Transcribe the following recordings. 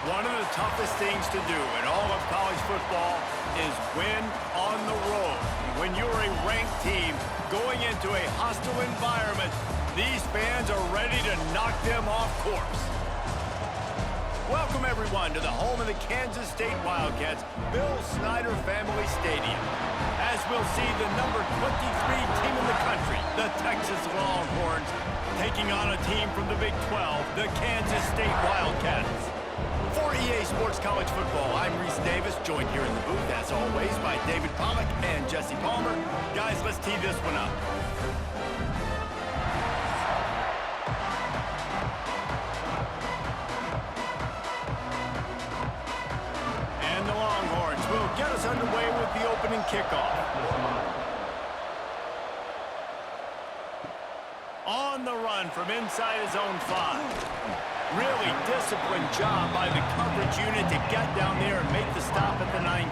One of the toughest things to do in all of college football is win on the road. When you're a ranked team going into a hostile environment, these fans are ready to knock them off course. Welcome, everyone, to the home of the Kansas State Wildcats, Bill Snyder Family Stadium. As we'll see the number 23 team in the country, the Texas Longhorns, taking on a team from the Big 12, the Kansas State Wildcats. For EA Sports College Football, I'm Reese Davis, joined here in the booth, as always, by David Pollack and Jesse Palmer. Guys, let's tee this one up. And the Longhorns will get us underway with the opening kickoff. On the run from inside his own 5. Really disciplined job by the coverage unit to get down there and make the stop at the 19.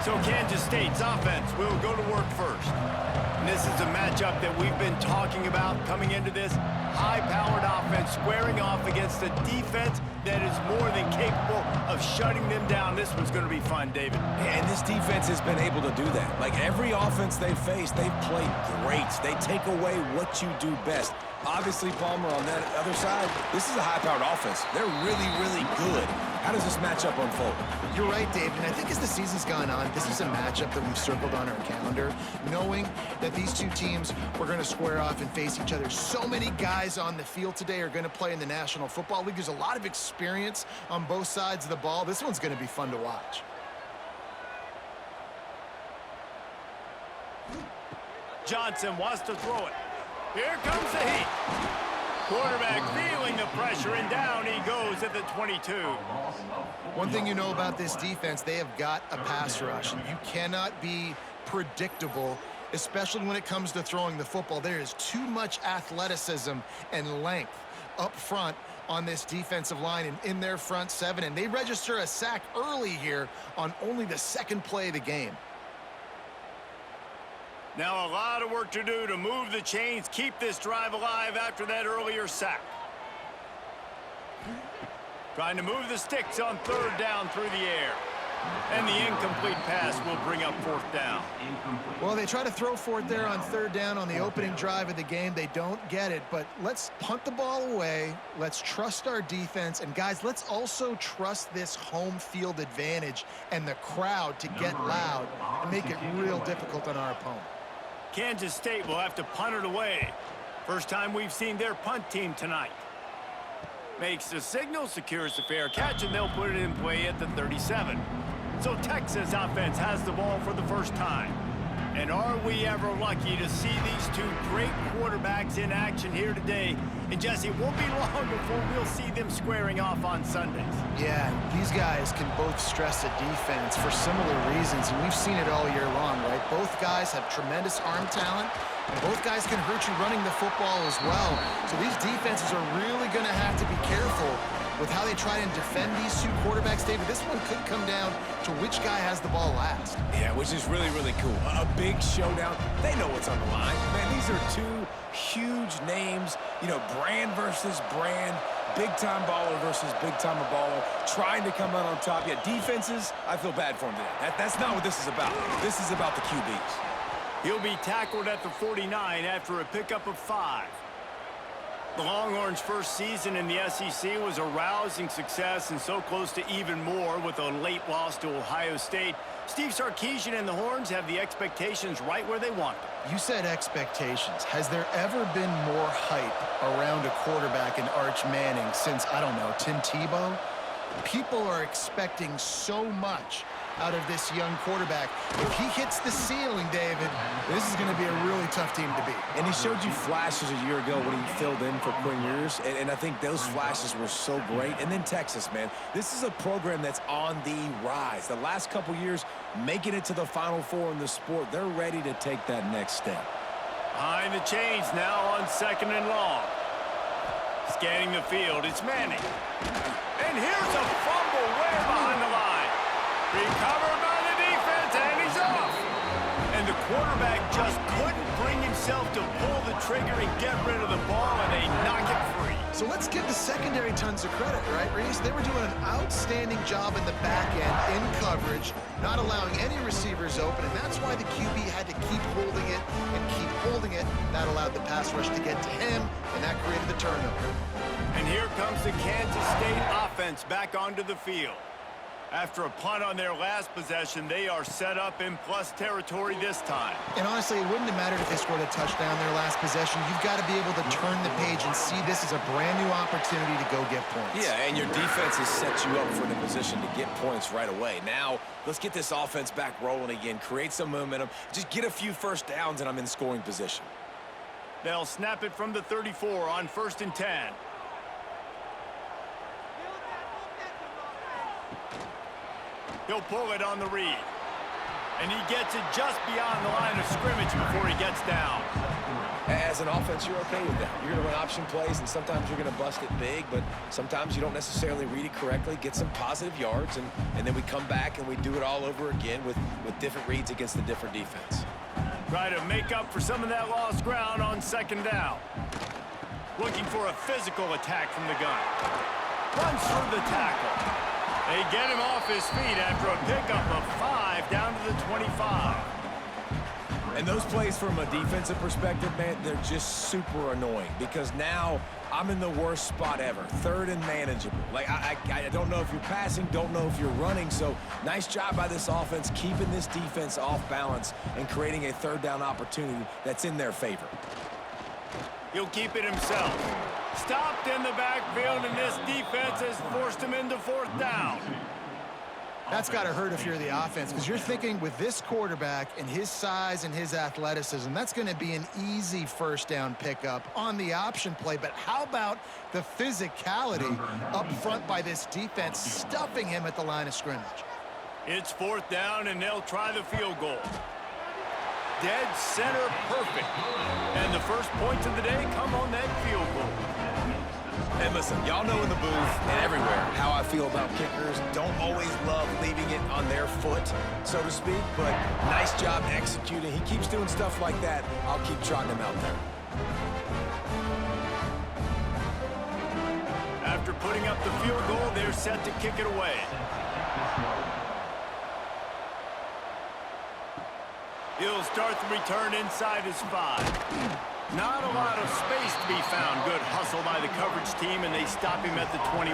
So Kansas State's offense will go to work first. And this is a matchup that we've been talking about coming into this. High-powered offense squaring off against a defense that is more than capable of shutting them down. This one's going to be fun, David. And this defense has been able to do that. Like every offense they've faced, they've played great. They take away what you do best. Obviously, Palmer, on that other side, this is a high-powered offense. They're really, really good. How does this matchup unfold? You're right, Dave, and I think as the season's gone on, this is a matchup that we've circled on our calendar, knowing that these two teams were going to square off and face each other. So many guys on the field today are going to play in the National Football League. There's a lot of experience on both sides of the ball. This one's going to be fun to watch. Johnson wants to throw it. Here comes the heat. Quarterback feeling the pressure, and down he goes at the 22. One thing you know about this defense, they have got a pass rush, and you cannot be predictable, especially when it comes to throwing the football. There is too much athleticism and length up front on this defensive line and in their front seven, and they register a sack early here on only the second play of the game. Now a lot of work to do to move the chains, keep this drive alive after that earlier sack. Trying to move the sticks on third down through the air. And the incomplete pass will bring up fourth down. Well, they try to throw for it there on third down on the opening drive of the game. They don't get it, but let's punt the ball away. Let's trust our defense. And, guys, let's also trust this home field advantage and the crowd to get loud and make it real difficult on our opponent. Kansas State will have to punt it away. First time we've seen their punt team tonight. Makes the signal, secures the fair catch, and they'll put it in play at the 37. So Texas offense has the ball for the first time. And are we ever lucky to see these two great quarterbacks in action here today? And Jesse, it won't be long before we'll see them squaring off on Sundays. Yeah, these guys can both stress a defense for similar reasons, and we've seen it all year long, right? Both guys have tremendous arm talent, and both guys can hurt you running the football as well. So these defenses are really going to have to be careful with how they try and defend these two quarterbacks. David, this one could come down to which guy has the ball last. Yeah, which is really, really cool. A big showdown. They know what's on the line. Man, these are two huge names, you know, brand versus brand, big-time baller versus big-time baller, trying to come out on top. Yeah, defenses, I feel bad for them today. That's not what this is about. This is about the QBs. He'll be tackled at the 49 after a pickup of 5. The Longhorns' first season in the SEC was a rousing success and so close to even more with a late loss to Ohio State. Steve Sarkisian and the Horns have the expectations right where they want them. You said expectations. Has there ever been more hype around a quarterback in Arch Manning since, I don't know, Tim Tebow? People are expecting so much out of this young quarterback. If he hits the ceiling, David, this is going to be a really tough team to beat. And he showed you flashes a year ago when he filled in for Quinn Ewers, and I think those flashes were so great. And then Texas, man, this is a program that's on the rise. The last couple years, making it to the Final Four in the sport, they're ready to take that next step. Behind the chains now on second and long. Scanning the field, it's Manning. And here's a fumble way behind the line. Recovered by the defense, and he's off. And the quarterback just couldn't bring himself to pull the trigger and get rid of the ball, and they knock it free. So let's give the secondary tons of credit, right, Reese? They were doing an outstanding job in the back end, in coverage, not allowing any receivers open, and that's why the QB had to keep holding it and keep holding it. That allowed the pass rush to get to him, and that created the turnover. And here comes the Kansas State offense back onto the field. After a punt on their last possession, they are set up in plus territory this time. And honestly, it wouldn't have mattered if they scored a touchdown their last possession. You've got to be able to turn the page and see this as a brand new opportunity to go get points. Yeah, and your defense has set you up for the position to get points right away. Now, let's get this offense back rolling again, create some momentum, just get a few first downs, and I'm in scoring position. They'll snap it from the 34 on 1st and 10. He'll pull it on the read. And he gets it just beyond the line of scrimmage before he gets down. As an offense, you're okay with that. You're going to run option plays, and sometimes you're going to bust it big, but sometimes you don't necessarily read it correctly, get some positive yards, and then we come back and we do it all over again with different reads against the different defense. Try to make up for some of that lost ground on 2nd down. Looking for a physical attack from the gun. Runs through the tackle. They get him off his feet after a pickup of 5 down to the 25. And those plays from a defensive perspective, man, they're just super annoying because now I'm in the worst spot ever, 3rd and manageable. Like, I don't know if you're passing, don't know if you're running, so nice job by this offense keeping this defense off balance and creating a 3rd down opportunity that's in their favor. He'll keep it himself. Stopped in the backfield, and this defense has forced him into 4th down. That's got to hurt if you're the offense, because you're thinking with this quarterback and his size and his athleticism, that's going to be an easy 1st down pickup on the option play. But how about the physicality up front by this defense, stuffing him at the line of scrimmage? It's 4th down, and they'll try the field goal. Dead center perfect. And the first points of the day come on that field goal. And listen, y'all know in the booth and everywhere how I feel about kickers. Don't always love leaving it on their foot, so to speak, but nice job executing. He keeps doing stuff like that. I'll keep trotting him out there. After putting up the field goal, they're set to kick it away. He'll start the return inside his 5. Not a lot of space to be found. Good hustle by the coverage team, and they stop him at the 21.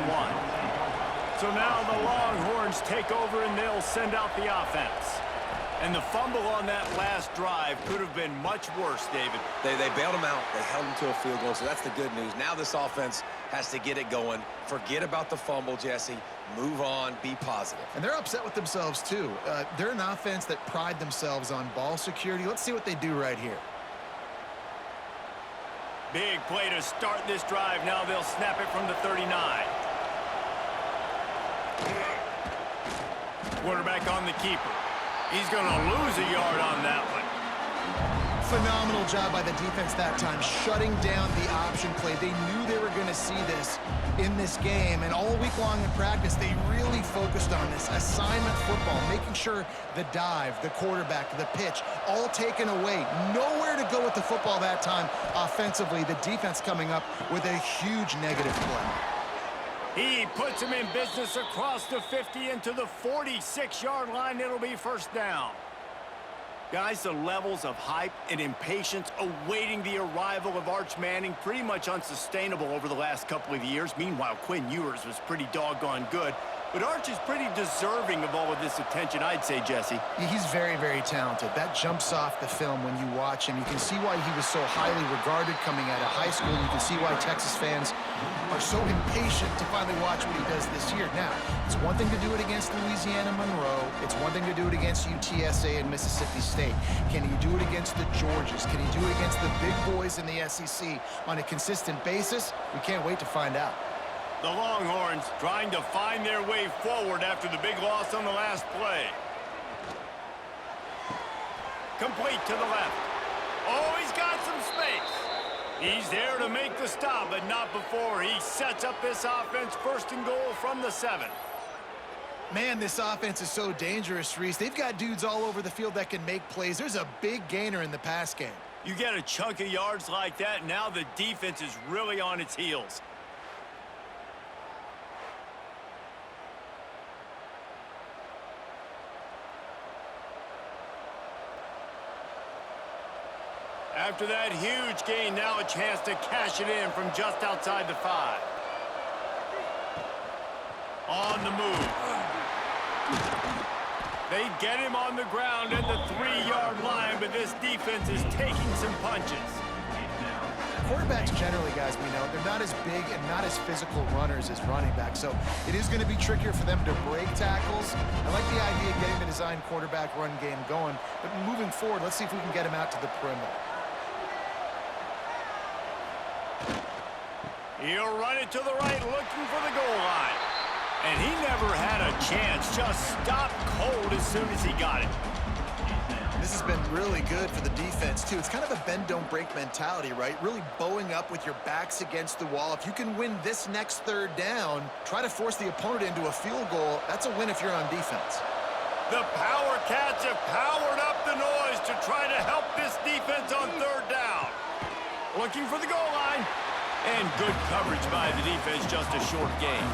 So now the Longhorns take over, and they'll send out the offense. And the fumble on that last drive could have been much worse, David. They bailed him out. They held him to a field goal, so that's the good news. Now this offense has to get it going. Forget about the fumble, Jesse. Move on. Be positive. And they're upset with themselves, too. They're an offense that pride themselves on ball security. Let's see what they do right here. Big play to start this drive. Now they'll snap it from the 39. Quarterback on the keeper. He's going to lose a yard on that one. Phenomenal job by the defense that time, shutting down the option play. They knew they were going to see this in this game, and all week long in practice, they really focused on this assignment football, making sure the dive, the quarterback, the pitch, all taken away. Nowhere to go with the football that time offensively. The defense coming up with a huge negative play. He puts him in business across the 50 into the 46-yard line. It'll be 1st down. Guys, the levels of hype and impatience awaiting the arrival of Arch Manning pretty much unsustainable over the last couple of years. Meanwhile, Quinn Ewers was pretty doggone good. But Arch is pretty deserving of all of this attention, I'd say, Jesse. He's very, very talented. That jumps off the film when you watch him. You can see why he was so highly regarded coming out of high school. You can see why Texas fans are so impatient to finally watch what he does this year. Now, it's one thing to do it against Louisiana Monroe. It's one thing to do it against UTSA and Mississippi State. Can he do it against the Georgias? Can he do it against the big boys in the SEC on a consistent basis? We can't wait to find out. The Longhorns trying to find their way forward after the big loss on the last play. Complete to the left. Oh, he's got some space. He's there to make the stop, but not before he sets up this offense 1st and goal from the 7. Man, this offense is so dangerous, Reese. They've got dudes all over the field that can make plays. There's a big gainer in the pass game. You get a chunk of yards like that, now the defense is really on its heels. After that huge gain, now a chance to cash it in from just outside the 5. On the move. They get him on the ground at the 3-yard line, but this defense is taking some punches. Quarterbacks generally, guys, we know, they're not as big and not as physical runners as running backs, so it is going to be trickier for them to break tackles. I like the idea of getting the design quarterback run game going, but moving forward, let's see if we can get him out to the perimeter. He'll run it to the right, looking for the goal line. And he never had a chance, just stopped cold as soon as he got it. This has been really good for the defense, too. It's kind of a bend-don't-break mentality, right? Really bowing up with your backs against the wall. If you can win this next third down, try to force the opponent into a field goal. That's a win if you're on defense. The Power Cats have powered up the noise to try to help this defense on third down. Looking for the goal line. And good coverage by the defense, just a short gain.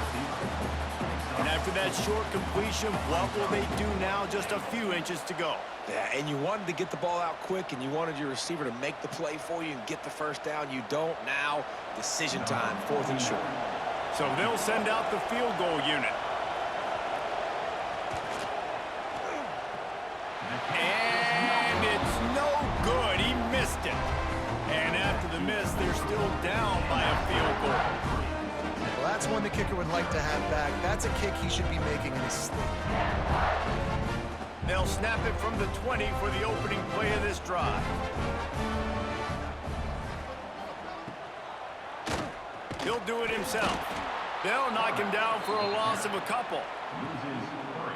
And after that short completion, what will they do now? Just a few inches to go. Yeah, and you wanted to get the ball out quick, and you wanted your receiver to make the play for you and get the first down. You don't now. Decision time, 4th and short. So they'll send out the field goal unit. And it's no good. He missed it. And after the miss, they're still down by a field goal. Well, that's one the kicker would like to have back. That's a kick he should be making in his sleep. They'll snap it from the 20 for the opening play of this drive. He'll do it himself. They'll knock him down for a loss of a couple.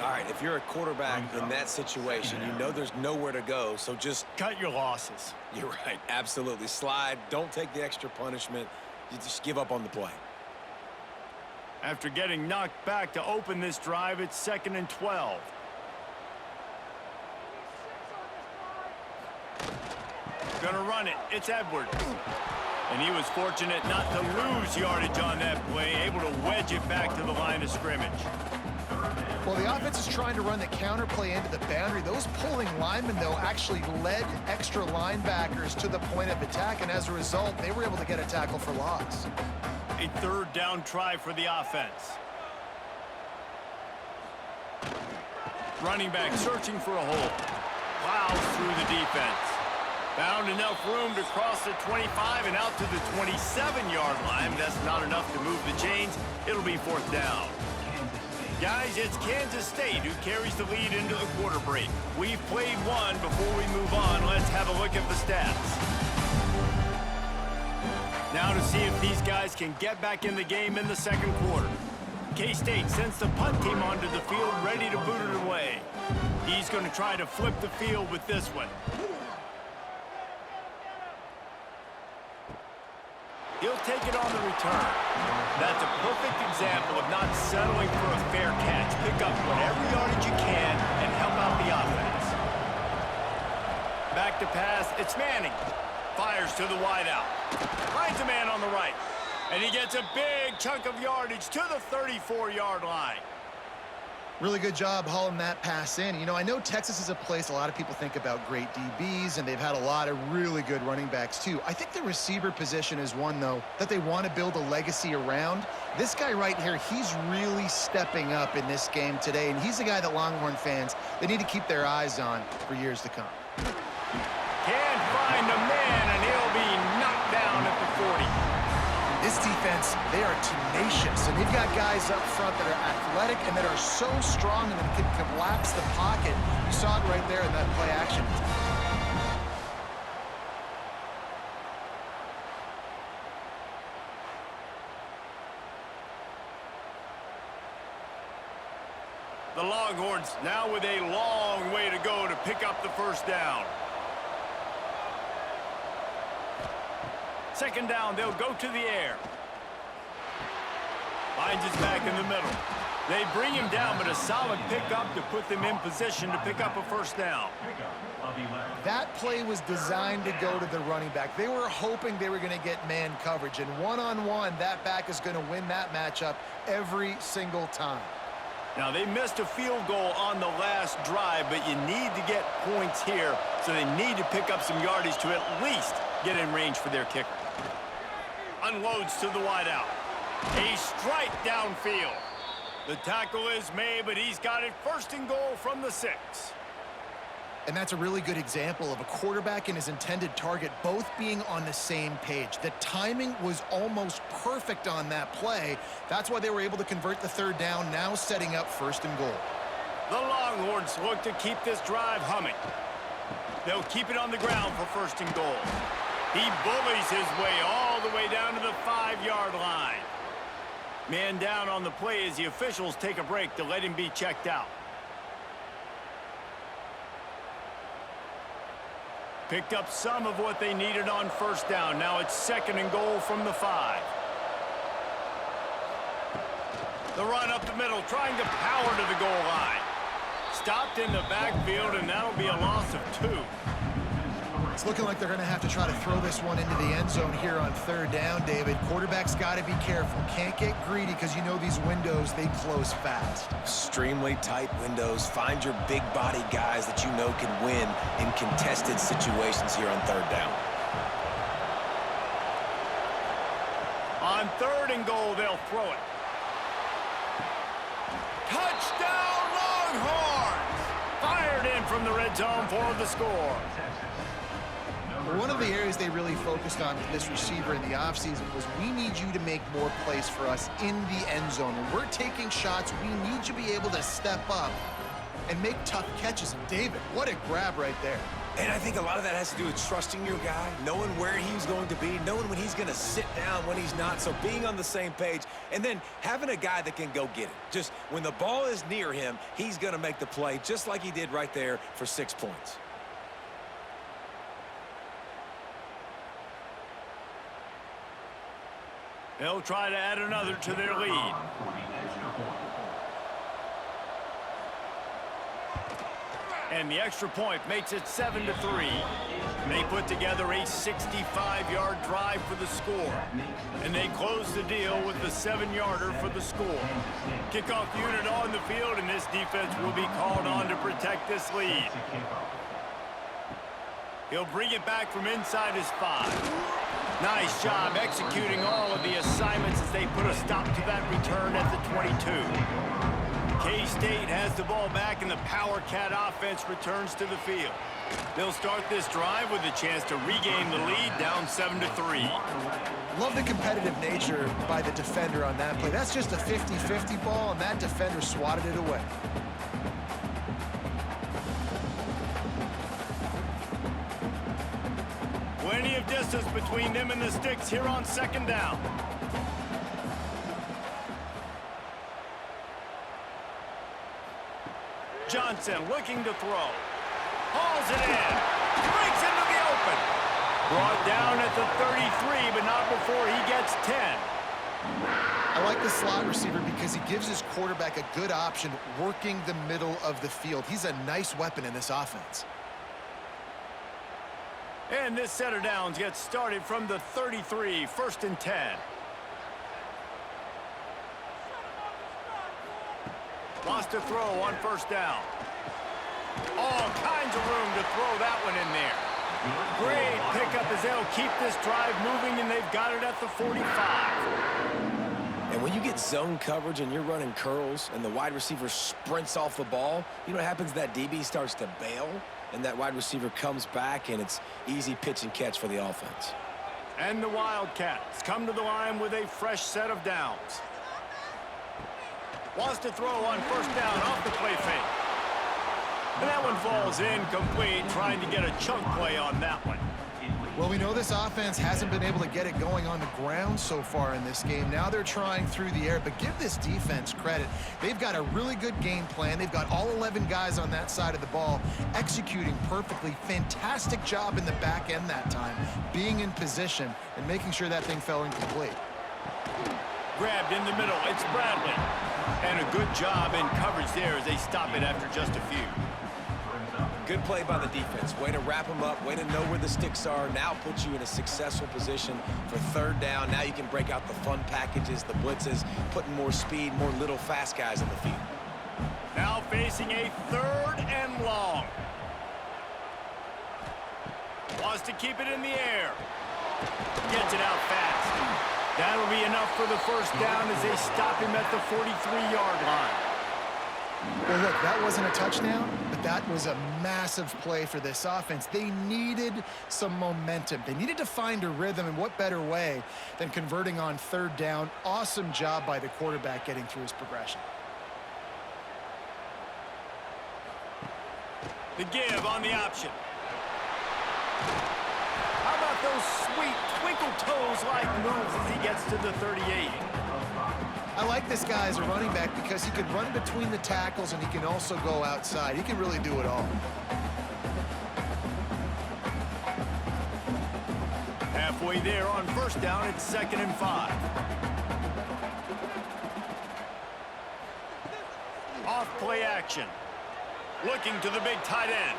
All right, if you're a quarterback in that situation, you know there's nowhere to go, so just cut your losses. You're right, absolutely. Slide, don't take the extra punishment. You just give up on the play. After getting knocked back to open this drive, it's 2nd and 12. Gonna run it. It's Edwards. And he was fortunate not to lose yardage on that play, able to wedge it back to the line of scrimmage. Well, the offense is trying to run the counter play into the boundary. Those pulling linemen, though, actually led extra linebackers to the point of attack, and as a result, they were able to get a tackle for loss. A third down try for the offense. Running back searching for a hole. Plows through the defense. Found enough room to cross the 25 and out to the 27-yard line. That's not enough to move the chains. It'll be 4th down. Guys, it's Kansas State who carries the lead into the quarter break. We've played one. Before we move on, let's have a look at the stats. Now to see if these guys can get back in the game in the second quarter. K-State sends the punt team onto the field, ready to boot it away. He's going to try to flip the field with this one. He'll take it on the return. That's a perfect example of not settling for a fair catch. Pick up whatever yardage you can and help out the offense. Back to pass, it's Manning. Fires to the wideout. Finds a man on the right. And he gets a big chunk of yardage to the 34-yard line. Really good job hauling that pass in. You know, I know Texas is a place a lot of people think about great DBs, and they've had a lot of really good running backs, too. I think the receiver position is one, though, that they want to build a legacy around. This guy right here, he's really stepping up in this game today, and he's the guy that Longhorn fans, they need to keep their eyes on for years to come. Can't find a man, and he'll be knocked down at the 40. This defense, they are tenacious, and they've got guys up front that are athletic and that are so strong and that can collapse the pocket. You saw it right there in that play action. The Longhorns now with a long way to go to pick up the first down. Second down, they'll go to the air. Finds his back in the middle. They bring him down, but a solid pickup to put them in position to pick up a first down. That play was designed to go to the running back. They were hoping they were going to get man coverage, and one-on-one, that back is going to win that matchup every single time. Now, they missed a field goal on the last drive, but you need to get points here, so they need to pick up some yardage to at least get in range for their kicker. Unloads to the wideout. A strike downfield. The tackle is made, but he's got it first and goal from the 6. And that's a really good example of a quarterback and his intended target both being on the same page. The timing was almost perfect on that play. That's why they were able to convert the third down, now setting up first and goal. The Longhorns look to keep this drive humming. They'll keep it on the ground for first and goal. He bullies his way all the way down to the 5-yard line. Man down on the play as the officials take a break to let him be checked out. Picked up some of what they needed on first down. Now it's second and goal from the 5. The run up the middle, trying to power to the goal line. Stopped in the backfield, and that'll be a loss of 2. It's looking like they're going to have to try to throw this one into the end zone here on third down, David. Quarterback's got to be careful. Can't get greedy because you know these windows, they close fast. Extremely tight windows. Find your big body guys that you know can win in contested situations here on third down. On third and goal, they'll throw it. Touchdown, Longhorns! Fired in from the red zone for the score. One of the areas they really focused on with this receiver in the offseason was we need you to make more plays for us in the end zone. When we're taking shots, we need you to be able to step up and make tough catches. And David, what a grab right there. And I think a lot of that has to do with trusting your guy, knowing where he's going to be, knowing when he's going to sit down, when he's not. So being on the same page, and then having a guy that can go get it. Just when the ball is near him, he's going to make the play, just like he did right there for 6 points. They'll try to add another to their lead. And the extra point makes it 7-3. They put together a 65-yard drive for the score. And they close the deal with the 7-yarder for the score. Kickoff unit on the field, and this defense will be called on to protect this lead. He'll bring it back from inside his 5. Nice job executing all of the assignments as they put a stop to that return at the 22. K-State has the ball back, and the Power Cat offense returns to the field. They'll start this drive with a chance to regain the lead, down 7-3. Love the competitive nature by the defender on that play. That's just a 50-50 ball, and that defender swatted it away. Plenty of distance between them and the sticks here on second down. Johnson looking to throw. Hauls it in. Breaks into the open. Brought down at the 33, but not before he gets 10. I like the slot receiver because he gives his quarterback a good option working the middle of the field. He's a nice weapon in this offense. And this set of downs gets started from the 33, first and 10. Lost a throw on first down. All kinds of room to throw that one in there. Great pickup as they'll keep this drive moving, and they've got it at the 45. And when you get zone coverage and you're running curls and the wide receiver sprints off the ball, you know what happens? That DB starts to bail, and that wide receiver comes back, and it's easy pitch and catch for the offense. And the Wildcats come to the line with a fresh set of downs. Wants to throw on first down off the play fake. And that one falls incomplete, trying to get a chunk play on that one. Well, we know this offense hasn't been able to get it going on the ground so far in this game. Now they're trying through the air, but give this defense credit. They've got a really good game plan. They've got all 11 guys on that side of the ball executing perfectly. Fantastic job in the back end that time, being in position and making sure that thing fell incomplete. Grabbed in the middle, it's Bradley. And a good job in coverage there as they stop it after just a few. Good play by the defense. Way to wrap them up. Way to know where the sticks are. Now puts you in a successful position for third down. Now you can break out the fun packages, the blitzes, putting more speed, more little fast guys in the field. facing a 3rd and long. Wants to keep it in the air. Gets it out fast. That'll be enough for the first down as they stop him at the 43-yard line. Well, look, that wasn't a touchdown, but that was a massive play for this offense. They needed some momentum. They needed to find a rhythm, and what better way than converting on 3rd down. Awesome job by the quarterback getting through his progression. The give on the option. How about those sweet twinkle toes-like moves as he gets to the 38? I like this guy as a running back because he can run between the tackles and he can also go outside. He can really do it all. Halfway there on 1st down, it's 2nd and 5. Off play action. Looking to the big tight end.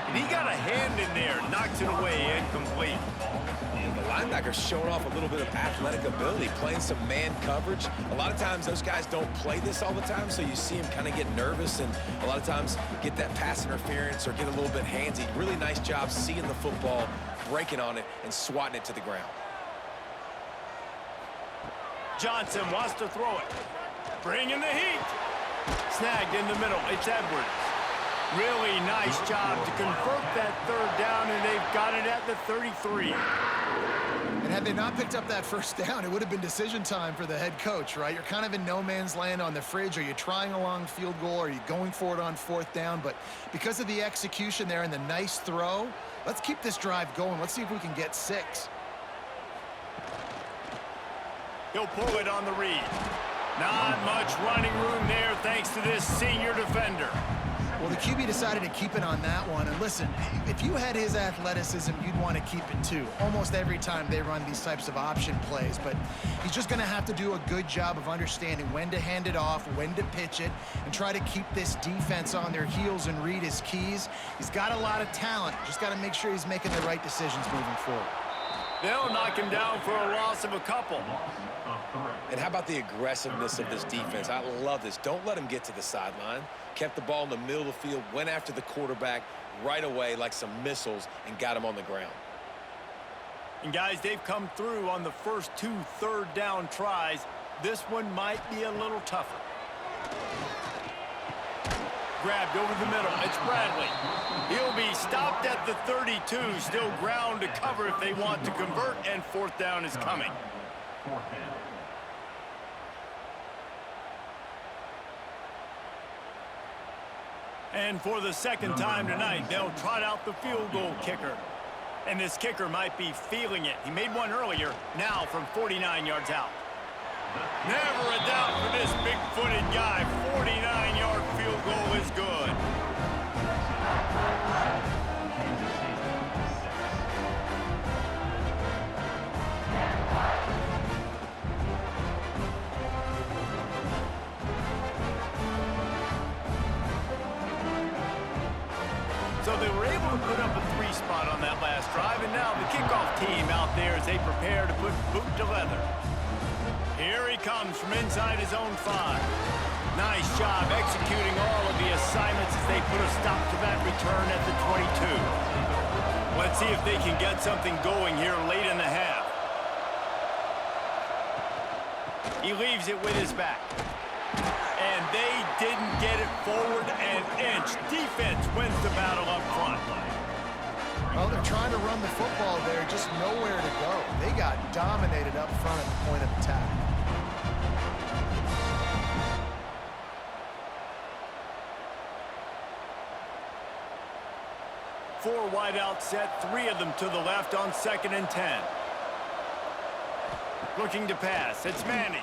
And he got a hand in there, knocks it away, incomplete. And the linebacker's showing off a little bit of athletic ability, playing some man coverage. A lot of times those guys don't play this all the time, so you see him kind of get nervous and a lot of times get that pass interference or get a little bit handsy. Really nice job seeing the football, breaking on it, and swatting it to the ground. Johnson wants to throw it. Bringing the heat. Snagged in the middle. It's Edwards. Really nice job to convert that 3rd down, and they've got it at the 33. And had they not picked up that 1st down, it would have been decision time for the head coach, right? You're kind of in no man's land on the fridge. Are you trying a long field goal? Are you going for it on 4th down? But because of the execution there and the nice throw, let's keep this drive going. Let's see if we can get 6. He'll pull it on the read. Not much running room there thanks to this senior defender. Well, the QB decided to keep it on that one. And listen, if you had his athleticism, you'd want to keep it too. Almost every time they run these types of option plays. But he's just going to have to do a good job of understanding when to hand it off, when to pitch it, and try to keep this defense on their heels and read his keys. He's got a lot of talent. Just got to make sure he's making the right decisions moving forward. They'll knock him down for a loss of a couple. And how about the aggressiveness of this defense? I love this. Don't let him get to the sideline. Kept the ball in the middle of the field, went after the quarterback right away like some missiles and got him on the ground. And guys, they've come through on the first 2 3rd down tries. This one might be a little tougher. Grabbed over the middle. It's Bradley. He'll be stopped at the 32. Still ground to cover if they want to convert, and 4th down is coming. And for the 2nd time tonight, they'll trot out the field goal kicker. And this kicker might be feeling it. He made one earlier, now from 49 yards out. Never a doubt for this big-footed guy. 49-yard field goal is good. So they were able to put up a 3 spot on that last drive, and now the kickoff team out there as they prepare to put boot to leather. Here he comes from inside his own 5. Nice job executing all of the assignments as they put a stop to that return at the 22. Let's see if they can get something going here late in the half. He leaves it with his back. And they didn't get it forward an inch. Defense wins the battle up front. Well, they're trying to run the football there, just nowhere to go. They got dominated up front at the point of attack. Four wideout set, 3 of them to the left on 2nd and 10. Looking to pass, it's Manning.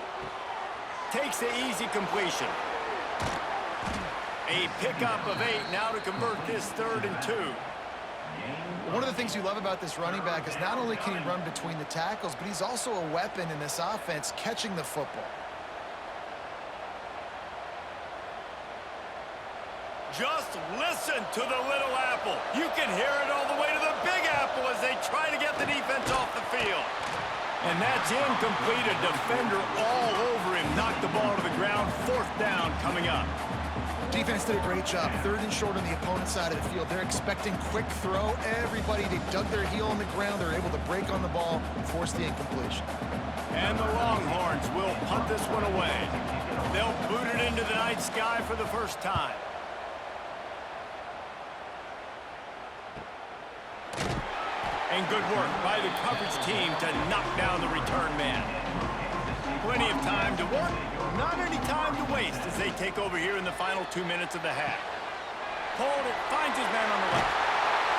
Takes the easy completion. A pickup of 8 now to convert this 3rd and 2. One of the things you love about this running back is not only can he run between the tackles, but he's also a weapon in this offense catching the football. Just listen to the little apple. You can hear it all the way to the big apple as they try to get the defense off the field. And that's incomplete. A defender all over him. Knocked the ball to the ground. 4th down coming up. Defense did a great job. 3rd and short on the opponent's side of the field. They're expecting quick throw. Everybody, they dug their heel on the ground. They're able to break on the ball, force the incompletion. And the Longhorns will punt this one away. They'll boot it into the night sky for the first time. And good work by the coverage team to knock down the return man. Plenty of time to work, not any time to waste as they take over here in the final 2 minutes of the half. Hold it, finds his man on the left.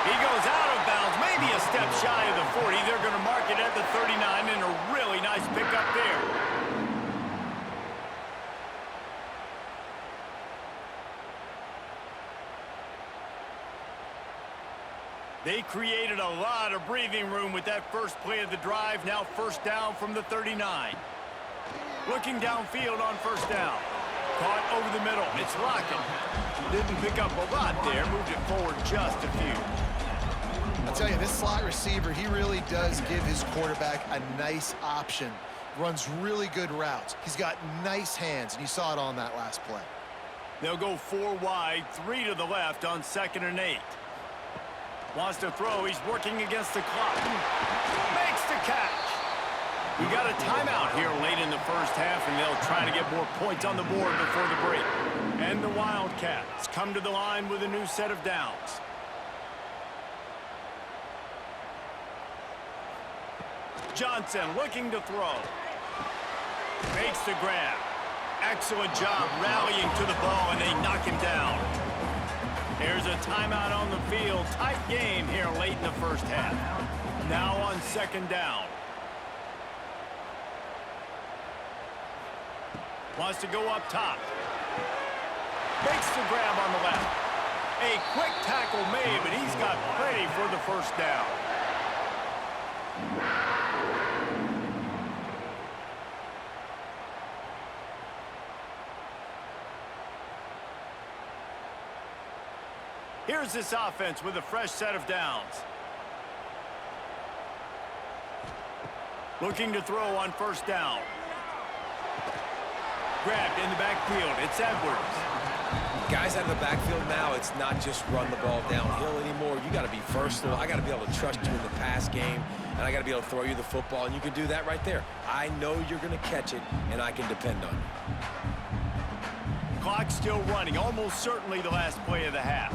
He goes out of bounds, maybe a step shy of the 40. They're going to mark it at the 39, and a really nice pickup there. They created a lot of breathing room with that first play of the drive. Now 1st down from the 39. Looking downfield on 1st down. Caught over the middle. It's Lockett. Didn't pick up a lot there. Moved it forward just a few. I'll tell you, this slot receiver, he really does give his quarterback a nice option. Runs really good routes. He's got nice hands, and you saw it on that last play. They'll go 4 wide, 3 to the left on 2nd and 8. Wants to throw. He's working against the clock. Makes the catch. We got a timeout here late in the first half, and they'll try to get more points on the board before the break. And the Wildcats come to the line with a new set of downs. Johnson looking to throw. Makes the grab. Excellent job rallying to the ball, and they knock him down. There's a timeout on the field. Tight game here late in the first half. Now on 2nd down. Wants to go up top. Makes the grab on the left. A quick tackle made, but he's got plenty for the 1st down. Here's this offense with a fresh set of downs. Looking to throw on 1st down. Grabbed in the backfield. It's Edwards. Guys out of the backfield now, it's not just run the ball downhill anymore. You got to be versatile. I got to be able to trust you in the pass game, and I got to be able to throw you the football, and you can do that right there. I know you're going to catch it, and I can depend on you. Clock still running. Almost certainly the last play of the half.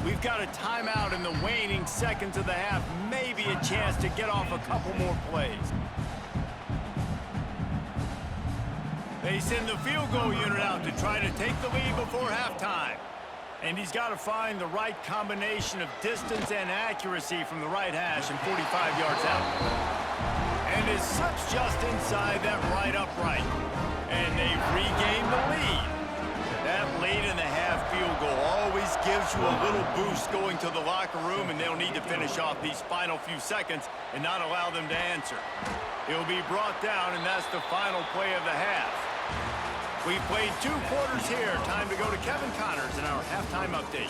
We've got a timeout in the waning seconds of the half. Maybe a chance to get off a couple more plays. They send the field goal unit out to try to take the lead before halftime. And he's got to find the right combination of distance and accuracy from the right hash and 45 yards out. And it slips just inside that right upright. And they've regained the lead. That late in the half field goal always gives you a little boost going to the locker room, and they'll need to finish off these final few seconds and not allow them to answer. He'll be brought down, and that's the final play of the half. We've played 2 quarters here. Time to go to Kevin Connors in our halftime update.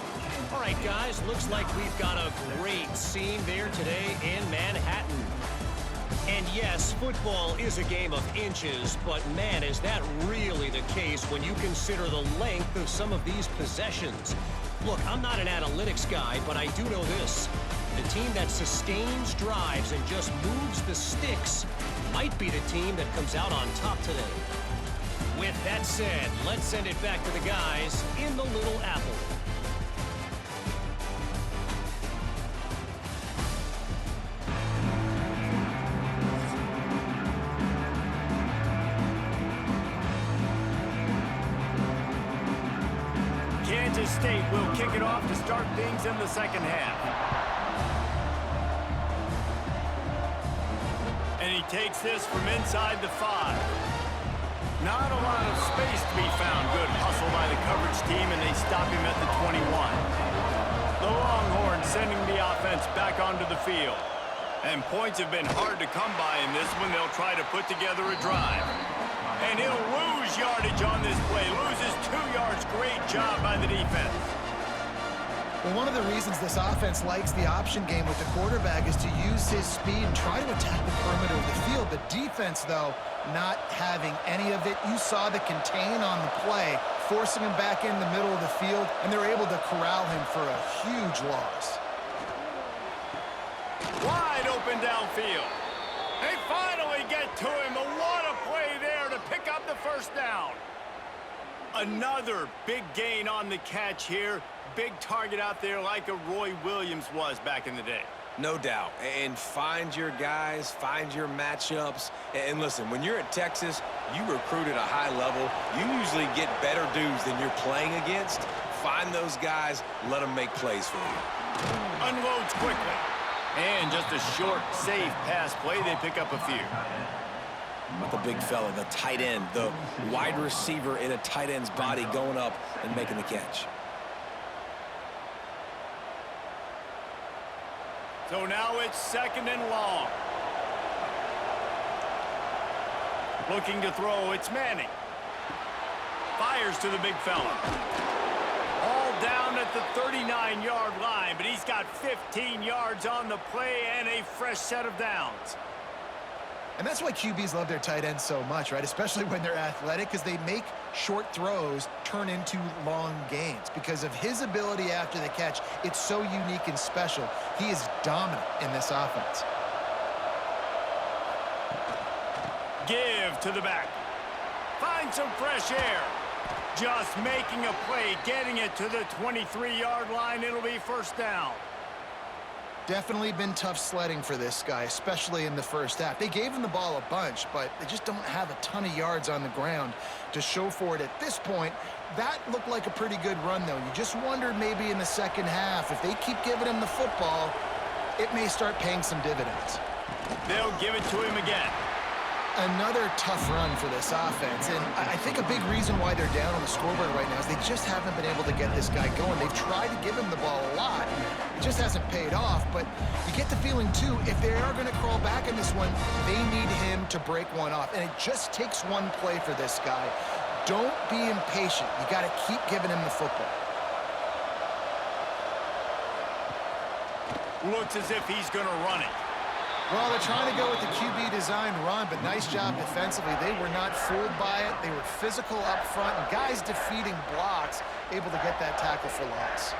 All right, guys, looks like we've got a great scene there today in Manhattan. And yes, football is a game of inches, but man, is that really the case when you consider the length of some of these possessions. Look, I'm not an analytics guy, but I do know this. The team that sustains drives and just moves the sticks might be the team that comes out on top today. With that said, let's send it back to the guys in the Little Apple. Kansas State will kick it off to start things in the second half. And he takes this from inside the 5. Not a lot of space to be found. Good hustle by the coverage team, and they stop him at the 21. The Longhorns sending the offense back onto the field. And points have been hard to come by in this one. They'll try to put together a drive. And he'll lose yardage on this play. Loses 2 yards. Great job by the defense. Well, one of the reasons this offense likes the option game with the quarterback is to use his speed and try to attack the perimeter of the field. The defense, though, not having any of it. You saw the contain on the play, forcing him back in the middle of the field, and they're able to corral him for a huge loss. Wide open downfield. They finally get to him. What a play there to pick up the first down. Another big gain on the catch here. Big target out there like a Roy Williams was back in the day. No doubt. And find your guys, find your matchups. And listen, when you're at Texas, you recruit at a high level. You usually get better dudes than you're playing against. Find those guys, let them make plays for you. Unloads quickly. And just a short, safe pass play. They pick up a few. About the big fella, the tight end, the wide receiver in a tight end's body going up and making the catch. So now it's 2nd and long. Looking to throw, it's Manning. Fires to the big fella. All down at the 39-yard line, but he's got 15 yards on the play and a fresh set of downs. And that's why QBs love their tight ends so much, right? Especially when they're athletic, because they make short throws turn into long gains. Because of his ability after the catch, it's so unique and special. He is dominant in this offense. Give to the back. Find some fresh air. Just making a play, getting it to the 23-yard line. It'll be first down. Definitely been tough sledding for this guy, especially in the first half. They gave him the ball a bunch, but they just don't have a ton of yards on the ground to show for it at this point. That looked like a pretty good run, though. You just wondered maybe in the second half, if they keep giving him the football, it may start paying some dividends. They'll give it to him again. Another tough run for this offense, and I think a big reason why they're down on the scoreboard right now is they just haven't been able to get this guy going. They've tried to give him the ball a lot. It just hasn't paid off, but you get the feeling, too, if they are going to crawl back in this one, they need him to break one off, and it just takes one play for this guy. Don't be impatient. You got to keep giving him the football. Looks as if he's going to run it. Well, they're trying to go with the QB design run, but nice job defensively. They were not fooled by it. They were physical up front, and guys defeating blocks, able to get that tackle for loss.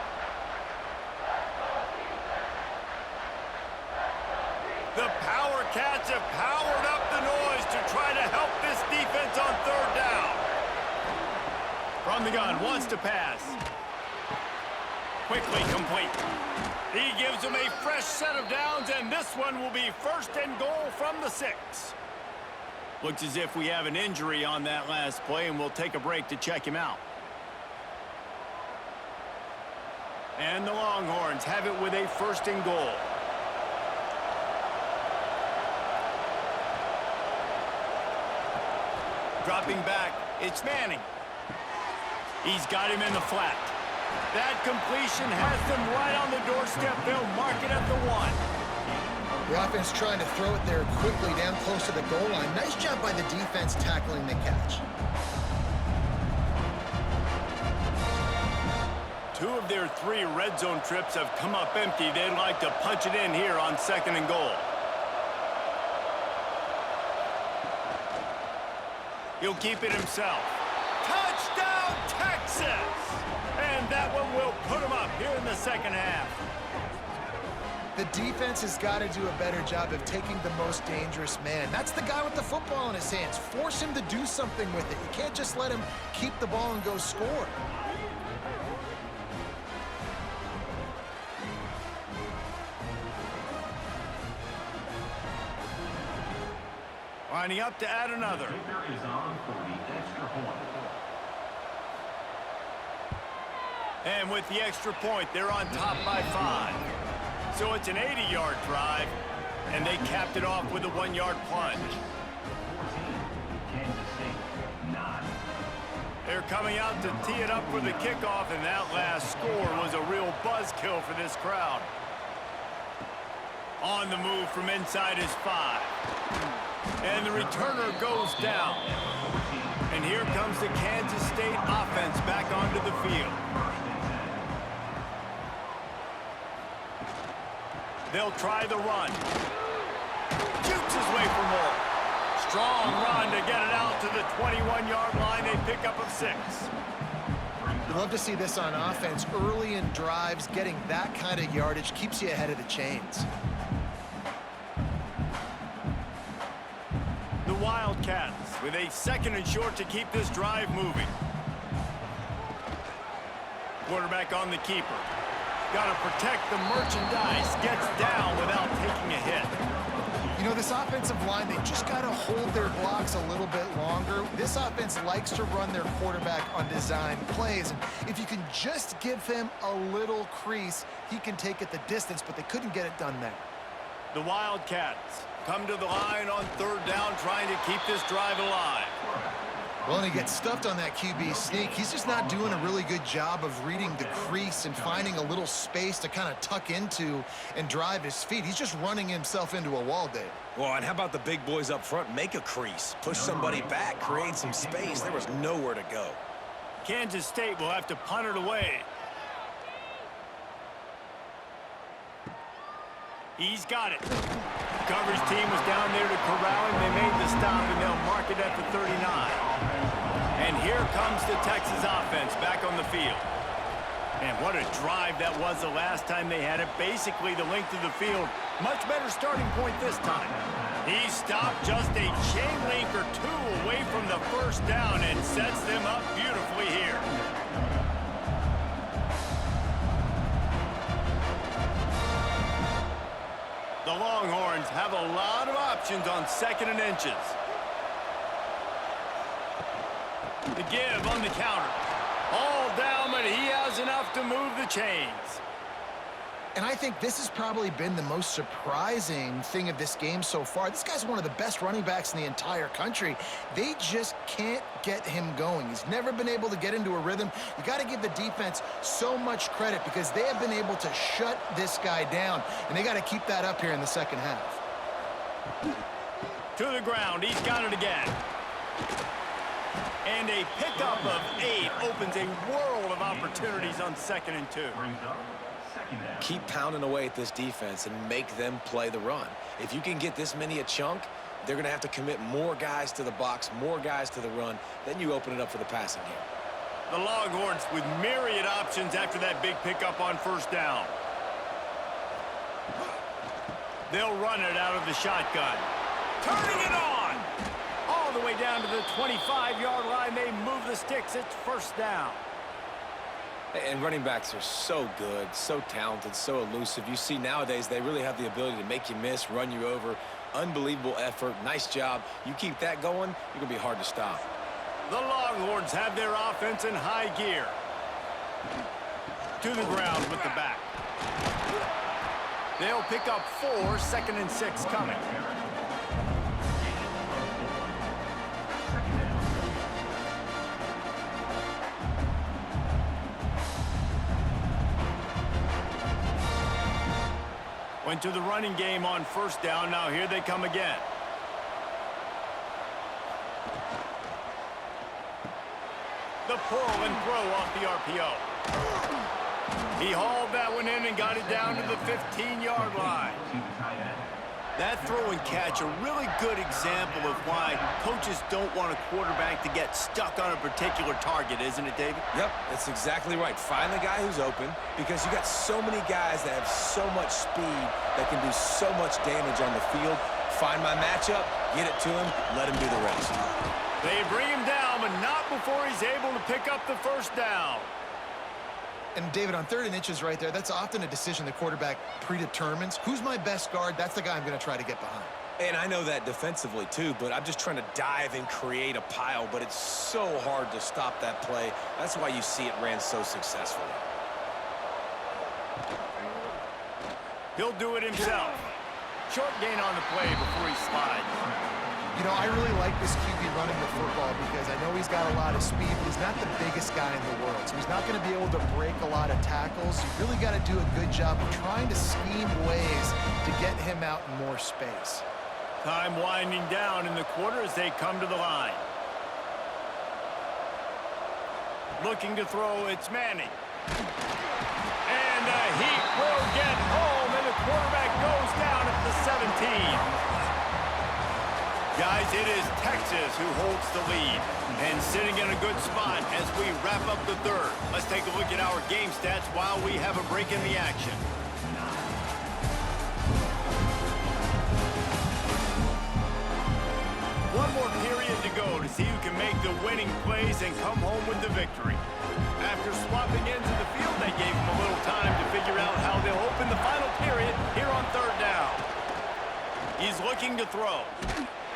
The Power Cats have powered up the noise to try to help this defense on 3rd down. From the gun, wants to pass. Quickly complete. He gives them a fresh set of downs, and this one will be 1st and goal from the 6. Looks as if we have an injury on that last play, and we'll take a break to check him out. And the Longhorns have it with a 1st and goal. Dropping back, it's Manning. He's got him in the flat. That completion has them right on the doorstep. They'll mark it at the 1. The offense trying to throw it there quickly down close to the goal line. Nice job by the defense tackling the catch. 2 of their 3 red zone trips have come up empty. They'd like to punch it in here on 2nd and goal. He'll keep it himself. Touchdown, Texas! And that one will put him up here in the second half. The defense has got to do a better job of taking the most dangerous man. That's the guy with the football in his hands. Force him to do something with it. You can't just let him keep the ball and go score. Lining up to add another. And with the extra point, they're on top by 5. So it's an 80-yard drive, and they capped it off with a 1-yard plunge. They're coming out to tee it up for the kickoff, and that last score was a real buzzkill for this crowd. On the move from inside his 5. And the returner goes down. And here comes the Kansas State offense back onto the field. They'll try the run. Shoots his way for more. Strong run to get it out to the 21-yard line. A pickup of 6. You love to see this on offense. Early in drives, getting that kind of yardage keeps you ahead of the chains. The Wildcats with a 2nd and short to keep this drive moving. Quarterback on the keeper. Got to protect the merchandise. Gets down without taking a hit. You know, this offensive line, they just got to hold their blocks a little bit longer. This offense likes to run their quarterback on design plays. And if you can just give him a little crease, he can take it the distance, but they couldn't get it done there. The Wildcats come to the line on 3rd down, trying to keep this drive alive. Well, and he gets stuffed on that QB sneak. He's just not doing a really good job of reading the crease and finding a little space to kind of tuck into and drive his feet. He's just running himself into a wall, Dave. Well, and how about the big boys up front? Make a crease. Push somebody back. Create some space. There was nowhere to go. Kansas State will have to punt it away. He's got it. Coverage team was down there to corral him. They made the stop, and they'll mark it at the 39. And here comes the Texas offense back on the field. And what a drive that was the last time they had it. Basically the length of the field. Much better starting point this time. He stopped just a chain link or 2 away from the 1st down and sets them up beautifully here. The Longhorns have a lot of options on 2nd and inches. The give on the counter. All down, but he has enough to move the chains. And I think this has probably been the most surprising thing of this game so far. This guy's one of the best running backs in the entire country. They just can't get him going. He's never been able to get into a rhythm. You got to give the defense so much credit because they have been able to shut this guy down, and they got to keep that up here in the 2nd half. To the ground. He's got it again. And a pickup of 8 opens a world of opportunities on 2nd and 2. Keep pounding away at this defense and make them play the run. If you can get this many a chunk, they're going to have to commit more guys to the box, more guys to the run. Then you open it up for the passing game. The Longhorns with myriad options after that big pickup on 1st down. They'll run it out of the shotgun. Turning it on! All the way down to the 25-yard line. They move the sticks. It's 1st down. And running backs are so good, so talented, so elusive. You see nowadays they really have the ability to make you miss, run you over. Unbelievable effort. Nice job. You keep that going, you're going to be hard to stop. The Longhorns have their offense in high gear. To the ground with the back. They'll pick up 4, 2nd and 6 coming. Went to the running game on 1st down. Now here they come again. The pull and throw off the RPO. He hauled that one in and got it down to the 15-yard line. That throw and catch, a really good example of why coaches don't want a quarterback to get stuck on a particular target, isn't it, David? Yep, that's exactly right. Find the guy who's open because you got so many guys that have so much speed that can do so much damage on the field. Find my matchup, get it to him, let him do the rest. They bring him down, but not before he's able to pick up the 1st down. And, David, on 3rd and inches right there, that's often a decision the quarterback predetermines. Who's my best guard? That's the guy I'm going to try to get behind. And I know that defensively, too, but I'm just trying to dive and create a pile, but it's so hard to stop that play. That's why you see it ran so successfully. He'll do it himself. Short gain on the play before he slides. You know, I really like this QB running the football because I know he's got a lot of speed, but he's not the biggest guy in the world. So he's not going to be able to break a lot of tackles. You really got to do a good job of trying to scheme ways to get him out in more space. Time winding down in the quarter as they come to the line. Looking to throw, it's Manning. And he will get home, and the quarterback goes Guys, it is Texas who holds the lead and sitting in a good spot as we wrap up the third. Let's take a look at our game stats while we have a break in the action. One more period to go to see who can make the winning plays and come home with the victory. After swapping ends of the field, they gave them a little time to figure out how they'll open the final period here on third down. He's looking to throw.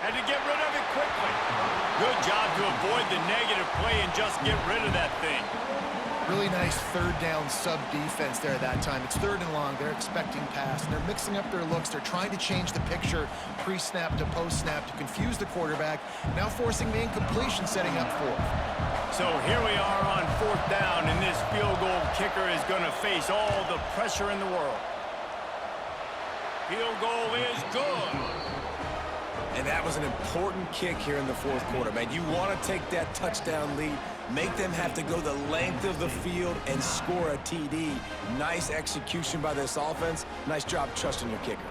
Had to get rid of it quickly. Good job to avoid the negative play and just get rid of that thing. Really nice third down sub defense there at that time. It's third and long. They're expecting pass, and they're mixing up their looks. They're trying to change the picture pre-snap to post-snap to confuse the quarterback, now forcing the incompletion, setting up fourth. So here we are on fourth down, and this field goal kicker is going to face all the pressure in the world. Field goal is good. And that was an important kick here in the fourth quarter, man. You want to take that touchdown lead, make them have to go the length of the field and score a TD. Nice execution by this offense. Nice job trusting your kicker.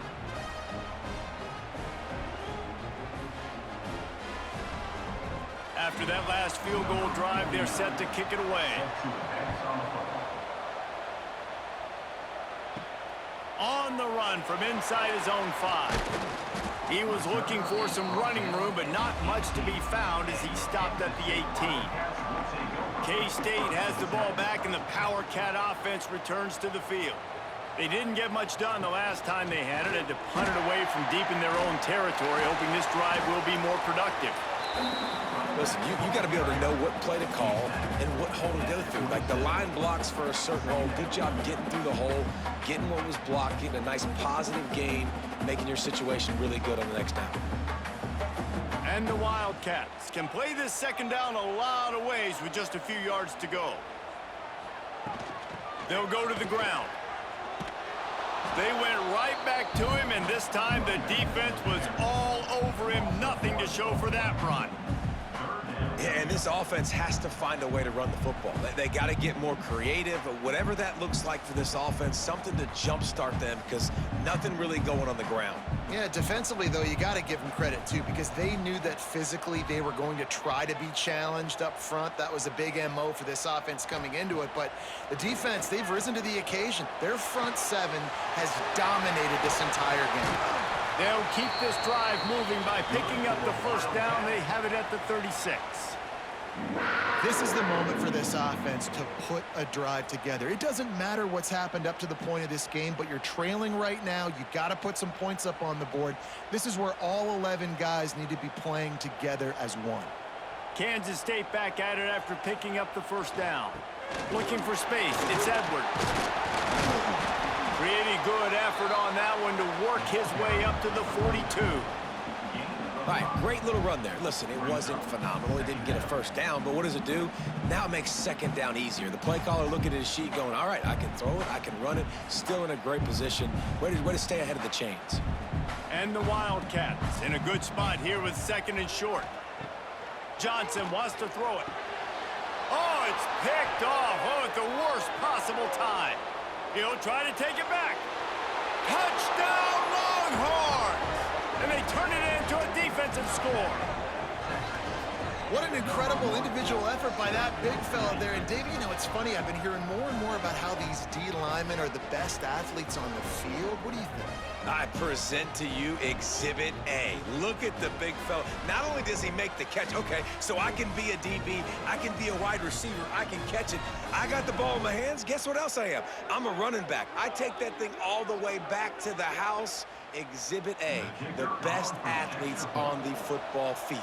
After that last field goal drive, they're set to kick it away. On the run from inside his own 5. He was looking for some running room, but not much to be found as he stopped at the 18. K-State has the ball back, and the Power Cat offense returns to the field. They didn't get much done the last time they had it, and to punt it away from deep in their own territory, hoping this drive will be more productive. Listen, you got to be able to know what play to call and what hole to go through. Like the line blocks for a certain hole. Good job getting through the hole, getting what was blocked, getting a nice positive gain, making your situation really good on the next down. And the Wildcats can play this second down a lot of ways with just a few yards to go. They'll go to the ground. They went right back to him, and this time the defense was all over him. Nothing to show for that run. Yeah, and this offense has to find a way to run the football. They got to get more creative, whatever that looks like for this offense, something to jumpstart them because nothing really going on the ground. Yeah, defensively, though, you got to give them credit, too, because they knew that physically they were going to try to be challenged up front. That was a big MO for this offense coming into it. But the defense, they've risen to the occasion. Their front 7 has dominated this entire game. They'll keep this drive moving by picking up the first down. They have it at the 36. This is the moment for this offense to put a drive together. It doesn't matter what's happened up to the point of this game, but you're trailing right now. You got to put some points up on the board. This is where all 11 guys need to be playing together as one. Kansas State back at it after picking up the first down. Looking for space. It's Edwards. Pretty good effort on that one to work his way up to the 42. All right, great little run there. Listen, it wasn't phenomenal. He didn't get a first down, but what does it do? Now it makes second down easier. The play caller looking at his sheet going, all right, I can throw it, I can run it, still in a great position. Way to stay ahead of the chains. And the Wildcats in a good spot here with second and short. Johnson wants to throw it. Oh, it's picked off. Oh, at the worst possible time. He'll try to take it back. Touchdown, Longhorns! And they turn it into a defensive score. What an incredible individual effort by that big fella there. And, Dave, you know, it's funny. I've been hearing more and more about how these D linemen are the best athletes on the field. What do you think? I present to you Exhibit A. Look at the big fella. Not only does he make the catch, okay, so I can be a DB, I can be a wide receiver, I can catch it. I got the ball in my hands. Guess what else I am? I'm a running back. I take that thing all the way back to the house. Exhibit A, the best athletes on the football field.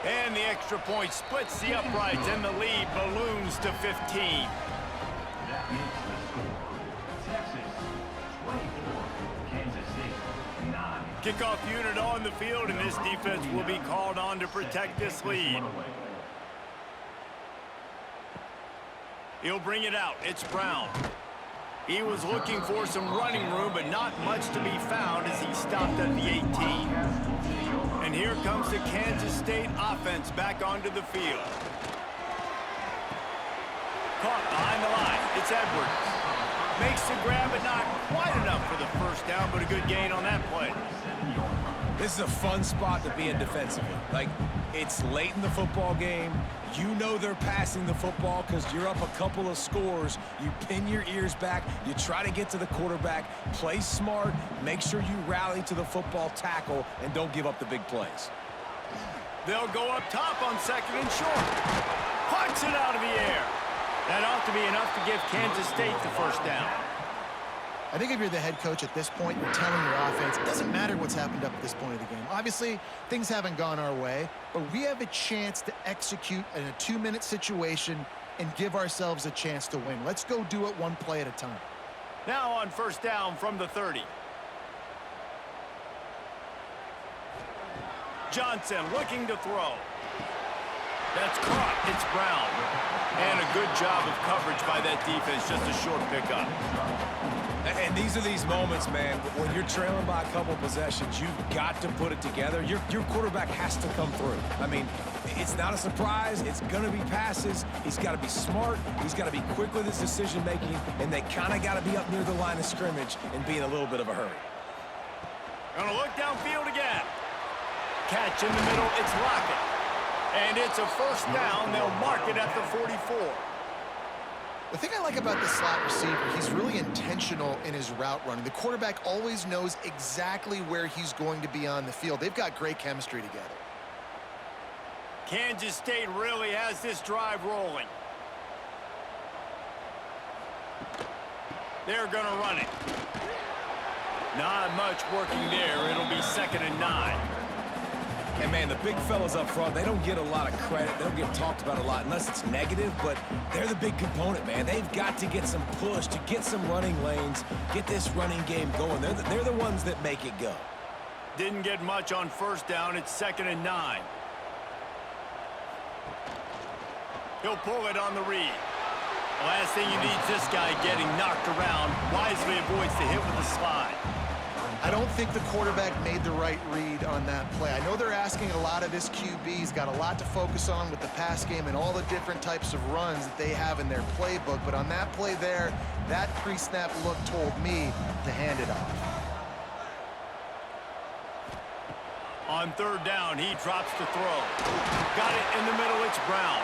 And the extra point splits the uprights, and the lead balloons to 15. Kickoff unit on the field, and this defense will be called on to protect this lead. He'll bring it out. It's Brown. He was looking for some running room, but not much to be found as he stopped at the 18. And here comes the Kansas State offense back onto the field. Caught behind the line. It's Edwards. Makes the grab, but not quite enough for the first down, but a good gain on that play. This is a fun spot to be in defensively. Like, it's late in the football game. You know they're passing the football because you're up a couple of scores. You pin your ears back. You try to get to the quarterback. Play smart. Make sure you rally to the football tackle and don't give up the big plays. They'll go up top on second and short. Puts it out of the air. That ought to be enough to give Kansas State the first down. I think if you're the head coach at this point, you're telling your offense, it doesn't matter what's happened up at this point of the game. Obviously, things haven't gone our way, but we have a chance to execute in a 2-minute situation and give ourselves a chance to win. Let's go do it one play at a time. Now on first down from the 30. Johnson looking to throw. That's caught. It's Brown. And a good job of coverage by that defense. Just a short pickup. And these are these moments, man, when you're trailing by a couple possessions, you've got to put it together. Your quarterback has to come through. I mean, it's not a surprise. It's going to be passes. He's got to be smart. He's got to be quick with his decision-making, and they kind of got to be up near the line of scrimmage and be in a little bit of a hurry. Gonna look downfield again. Catch in the middle. It's Lockett. And it's a first down. They'll mark it at the 44. The thing I like about the slot receiver, he's really intentional in his route running. The quarterback always knows exactly where he's going to be on the field. They've got great chemistry together. Kansas State really has this drive rolling. They're going to run it. Not much working there. It'll be 2nd and 9. And, man, the big fellas up front, they don't get a lot of credit. They don't get talked about a lot unless it's negative, but they're the big component, man. They've got to get some push, to get some running lanes, get this running game going. They're the ones that make it go. Didn't get much on first down. It's 2nd and 9. He'll pull it on the read. The last thing you need is this guy getting knocked around. Wisely avoids the hit with the slide. I don't think the quarterback made the right read on that play. I know they're asking a lot of this QB. He's got a lot to focus on with the pass game and all the different types of runs that they have in their playbook. But on that play there, that pre-snap look told me to hand it off. On third down, he drops the throw. Got it in the middle. It's Brown.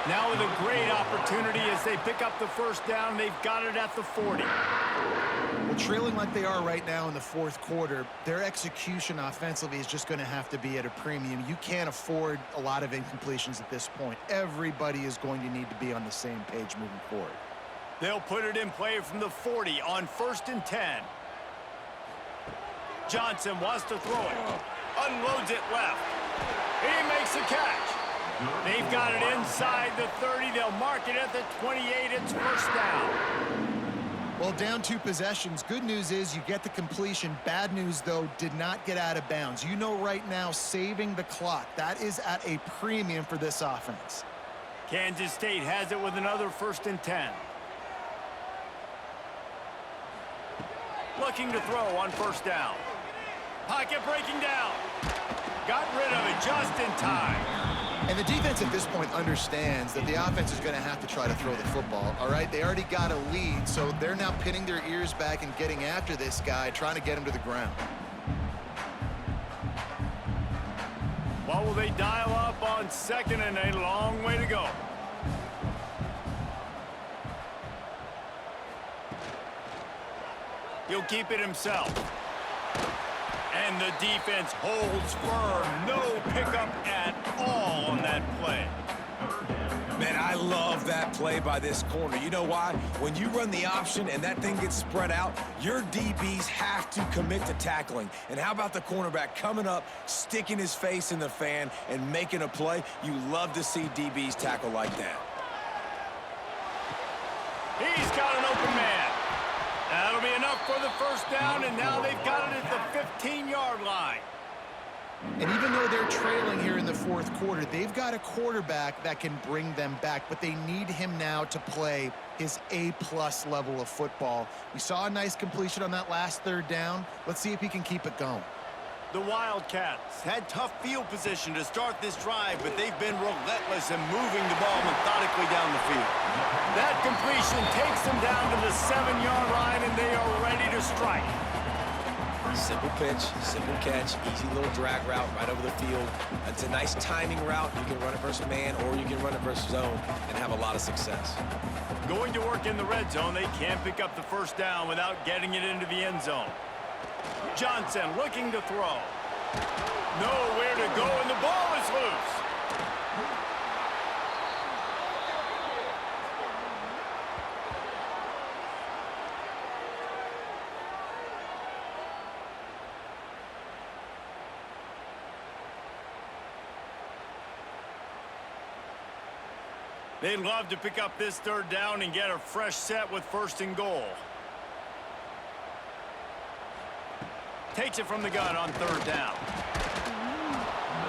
Now with a great opportunity as they pick up the first down. They've got it at the 40. Well, trailing like they are right now in the fourth quarter, their execution offensively is just going to have to be at a premium. You can't afford a lot of incompletions at this point. Everybody is going to need to be on the same page moving forward. They'll put it in play from the 40 on 1st and 10. Johnson wants to throw it. Unloads it left. He makes a catch. They've got it inside the 30. They'll mark it at the 28. It's first down. Well, down 2 possessions. Good news is you get the completion. Bad news, though, did not get out of bounds. You know right now, saving the clock. That is at a premium for this offense. Kansas State has it with another 1st and 10. Looking to throw on first down. Pocket breaking down. Got rid of it just in time. And the defense at this point understands that the offense is going to have to try to throw the football, all right? They already got a lead, so they're now pinning their ears back and getting after this guy, trying to get him to the ground. What will they dial up on 2nd and a long way to go? He'll keep it himself. And the defense holds firm. No pickup at all on that play. Man, I love that play by this corner. You know why? When you run the option and that thing gets spread out, your DBs have to commit to tackling. And how about the cornerback coming up, sticking his face in the fan, and making a play? You love to see DBs tackle like that. He's got an open man. That'll be enough for the first down, and now they've got it at the 15-yard line. And even though they're trailing here in the fourth quarter, they've got a quarterback that can bring them back, but they need him now to play his A-plus level of football. We saw a nice completion on that last third down. Let's see if he can keep it going. The Wildcats had tough field position to start this drive, but they've been relentless in moving the ball methodically down the field. That completion takes them down to the 7-yard line, and they are ready to strike. Simple pitch, simple catch, easy little drag route right over the field. It's a nice timing route. You can run it versus man, or you can run it versus zone and have a lot of success. Going to work in the red zone, they can't pick up the first down without getting it into the end zone. Johnson looking to throw. Nowhere to go, and the ball is loose. They'd love to pick up this third down and get a fresh set with 1st and goal. Takes it from the gun on 3rd down.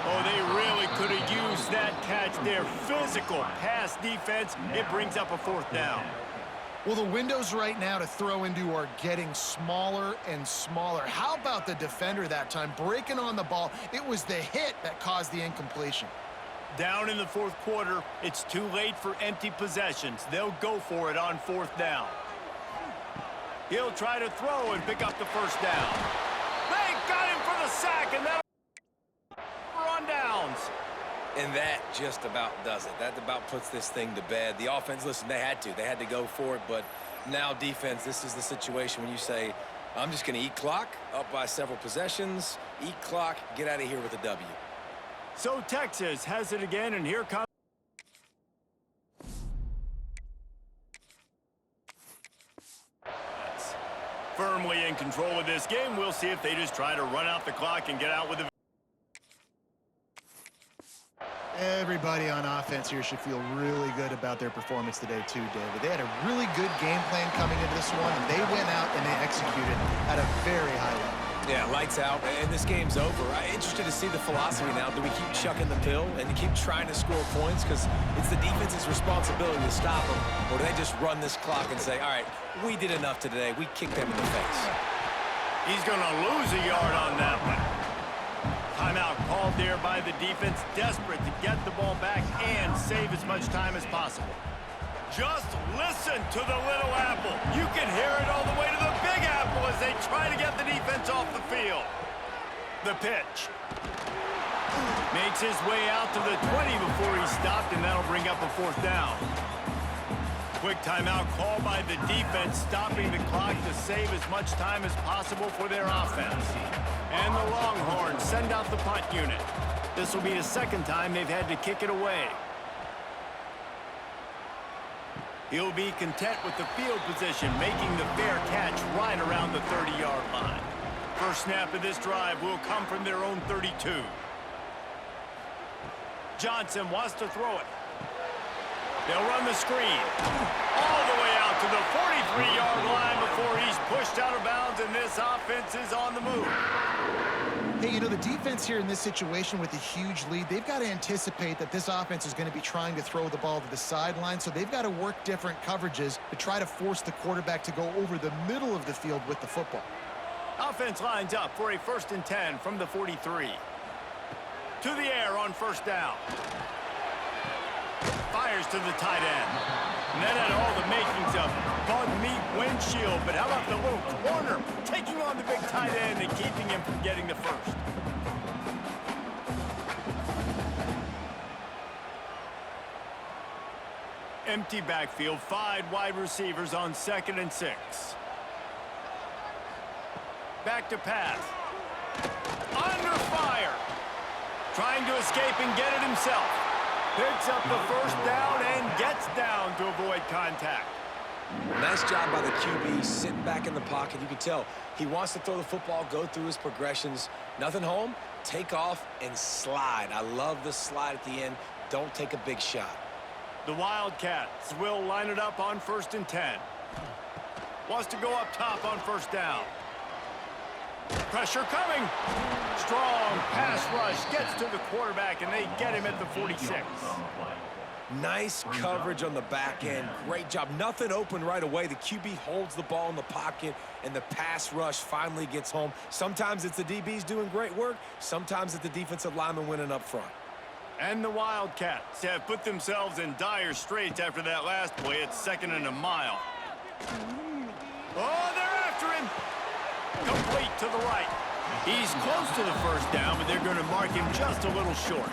Oh, they really could have used that catch there. Physical pass defense. It brings up a 4th down. Well, the windows right now to throw into are getting smaller and smaller. How about the defender that time breaking on the ball? It was the hit that caused the incompletion. Down in the 4th quarter, it's too late for empty possessions. They'll go for it on 4th down. He'll try to throw and pick up the 1st down. They got him for the sack, and that'll on downs. And that just about does it. That about puts this thing to bed. The offense, listen, they had to go for it, but now defense, this is the situation when you say, I'm just going to eat clock, up by several possessions, eat clock, get out of here with a W. So Texas has it again, and here comes firmly in control of this game. We'll see if they just try to run out the clock and get out with the. Everybody on offense here should feel really good about their performance today too, David. They had a really good game plan coming into this one, and they went out and they executed at a very high level. Yeah, lights out, and this game's over. I'm interested to see the philosophy now. Do we keep chucking the pill and keep trying to score points because it's the defense's responsibility to stop them, or do they just run this clock and say, all right, we did enough today. We kicked them in the face. He's going to lose a yard on that one. Timeout called there by the defense, desperate to get the ball back and save as much time as possible. Just listen to the little apple. You can hear it all the way to the big apple as they try to get the defense off the field. The pitch. Makes his way out to the 20 before he stopped, and that'll bring up a 4th down. Quick timeout call by the defense, stopping the clock to save as much time as possible for their offense. And the Longhorns send out the punt unit. This will be the 2nd time they've had to kick it away. He'll be content with the field position, making the fair catch right around the 30-yard line. First snap of this drive will come from their own 32. Johnson wants to throw it. They'll run the screen all the way out to the 43-yard line before he's pushed out of bounds, and this offense is on the move. Hey, you know, the defense here in this situation with a huge lead, they've got to anticipate that this offense is going to be trying to throw the ball to the sideline, so they've got to work different coverages to try to force the quarterback to go over the middle of the field with the football. Offense lines up for a 1st and 10 from the 43. To the air on 1st down. Fires to the tight end. And that had all the makings of bug meat windshield, but how about the little corner taking on the big tight end and keeping him from getting the first? Empty backfield, 5 wide receivers on 2nd and 6. Back to pass. Under fire. Trying to escape and get it himself. Picks up the 1st down and gets down to avoid contact. Nice job by the QB, sitting back in the pocket. You can tell he wants to throw the football, go through his progressions. Nothing home, take off and slide. I love the slide at the end. Don't take a big shot. The Wildcats will line it up on 1st and 10. Wants to go up top on 1st down. Pressure coming. Strong pass rush gets to the quarterback, and they get him at the 46. Nice coverage on the back end. Great job. Nothing open right away. The QB holds the ball in the pocket, and the pass rush finally gets home. Sometimes it's the DBs doing great work. Sometimes it's the defensive lineman winning up front. And the Wildcats have put themselves in dire straits after that last play. It's 2nd and a mile. Oh, they're after him. Complete to the right. He's close to the first down, but they're going to mark him just a little short.